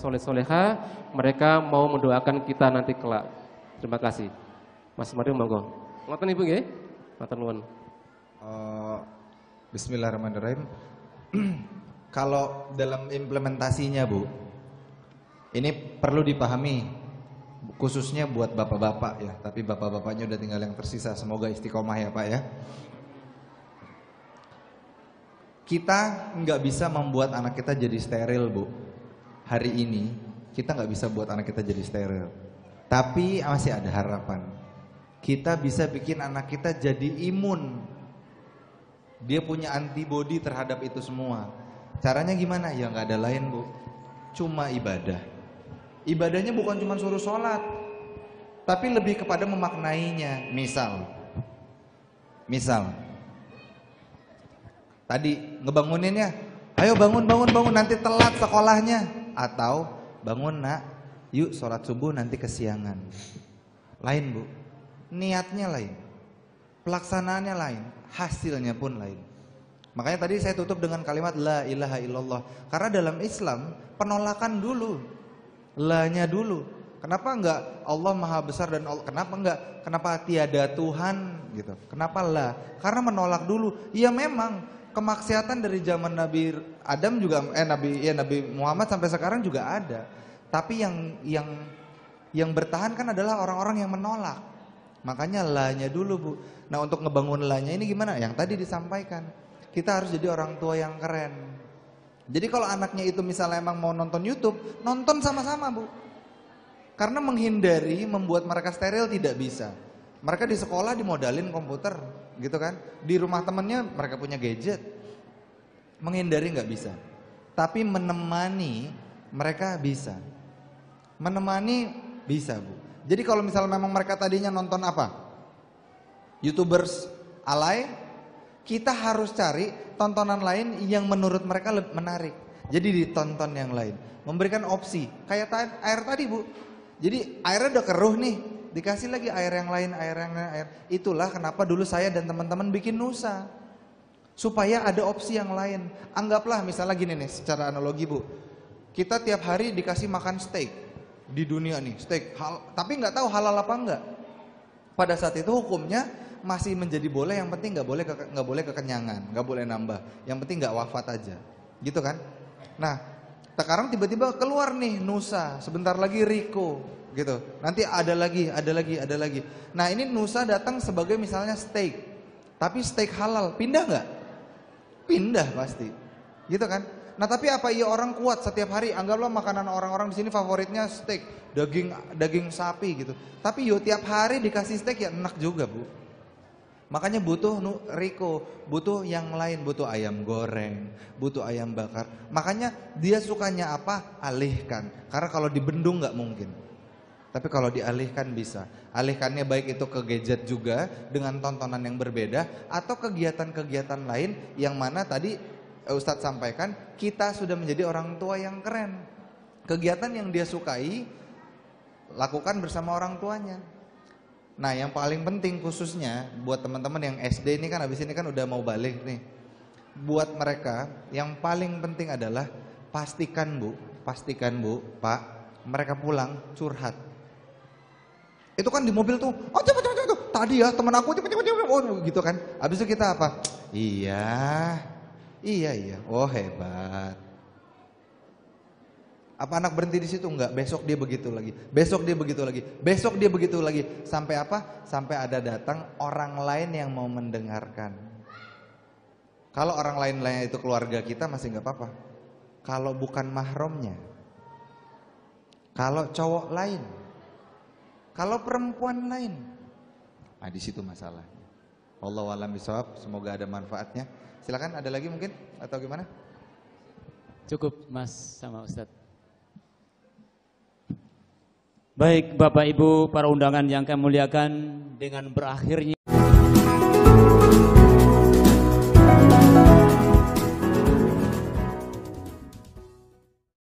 soleh-soleha, mereka mau mendoakan kita nanti kelak. Terima kasih. Mas Mario monggo. Ngoten Ibu nggih? Matur nuwun. Bismillahirrahmanirrahim. Kalau dalam implementasinya Bu, ini perlu dipahami khususnya buat bapak-bapak ya. Tapi bapak-bapaknya udah tinggal yang tersisa. Semoga istiqomah ya Pak ya. Kita nggak bisa membuat anak kita jadi steril Bu. Hari ini kita nggak bisa buat anak kita jadi steril. Tapi masih ada harapan. Kita bisa bikin anak kita jadi imun. Dia punya antibodi terhadap itu semua. Caranya gimana? Ya nggak ada lain Bu. Cuma ibadah. Ibadahnya bukan cuma suruh sholat, tapi lebih kepada memaknainya. Misal tadi ngebanguninnya, ayo bangun nanti telat sekolahnya. Atau bangun nak, yuk sholat subuh nanti kesiangan. Lain Bu, niatnya lain, pelaksanaannya lain, hasilnya pun lain. Makanya tadi saya tutup dengan kalimat la ilaha illallah. Karena dalam Islam penolakan dulu, la-nya dulu. Kenapa enggak Allah maha besar dan kenapa enggak, kenapa tiada Tuhan gitu. Kenapa la? Karena menolak dulu. Ya memang kemaksiatan dari zaman Nabi Adam juga Nabi Muhammad sampai sekarang juga ada. Tapi yang bertahan kan adalah orang-orang yang menolak. Makanya la-nya dulu Bu. Nah untuk ngebangun la-nya ini gimana? Yang tadi disampaikan. Kita harus jadi orang tua yang keren. Jadi kalau anaknya itu misalnya emang mau nonton YouTube, nonton sama-sama Bu. Karena menghindari membuat mereka steril tidak bisa. Mereka di sekolah dimodalin komputer gitu kan. Di rumah temennya mereka punya gadget. Menghindari nggak bisa. Tapi menemani mereka bisa. Menemani bisa Bu. Jadi kalau misalnya memang mereka tadinya nonton apa? YouTubers alay, kita harus cari tontonan lain yang menurut mereka menarik. Jadi ditonton yang lain. Memberikan opsi. Kayak air tadi Bu. Jadi airnya udah keruh nih. Dikasih lagi air yang lain, air. Itulah kenapa dulu saya dan teman-teman bikin Nusa. Supaya ada opsi yang lain. Anggaplah misalnya gini nih secara analogi Bu. Kita tiap hari dikasih makan steak. Di dunia nih steak. Tapi nggak tahu halal apa enggak. Pada saat itu hukumnya masih menjadi boleh, yang penting nggak boleh kekenyangan, nggak boleh nambah, yang penting nggak wafat aja, gitu kan? Nah, sekarang tiba-tiba keluar nih Nusa, sebentar lagi Riko, gitu. Nanti ada lagi. Nah ini Nusa datang sebagai misalnya steak, tapi steak halal, pindah nggak? Pindah pasti, gitu kan? Nah tapi apa iya orang kuat setiap hari? Anggaplah makanan orang-orang di sini favoritnya steak, daging sapi gitu. Tapi yo tiap hari dikasih steak ya enak juga Bu. Makanya butuh Riko, butuh yang lain, butuh ayam goreng, butuh ayam bakar. Makanya dia sukanya apa? Alihkan. Karena kalau dibendung nggak mungkin. Tapi kalau dialihkan bisa. Alihkannya baik itu ke gadget juga dengan tontonan yang berbeda atau kegiatan-kegiatan lain yang mana tadi Ustadz sampaikan kita sudah menjadi orang tua yang keren. Kegiatan yang dia sukai lakukan bersama orang tuanya. Nah yang paling penting khususnya buat teman-teman yang SD ini kan habis ini kan udah mau balik nih. Buat mereka yang paling penting adalah pastikan Bu, Pak, mereka pulang curhat. Itu kan di mobil tuh, oh cepet, tadi ya teman aku cepet, oh gitu kan. Habis itu kita apa? Iya, oh hebat. Apa anak berhenti di situ? Enggak, besok dia begitu lagi. Besok dia begitu lagi. Sampai apa? Sampai ada datang orang lain yang mau mendengarkan. Kalau orang lain itu keluarga kita masih enggak apa-apa. Kalau bukan mahramnya. Kalau cowok lain. Kalau perempuan lain. Nah, di situ masalahnya. Wallahu a'lam bishawab, semoga ada manfaatnya. Silakan ada lagi mungkin atau gimana? Cukup Mas sama Ustadz. Baik Bapak Ibu para undangan yang kami muliakan, dengan berakhirnya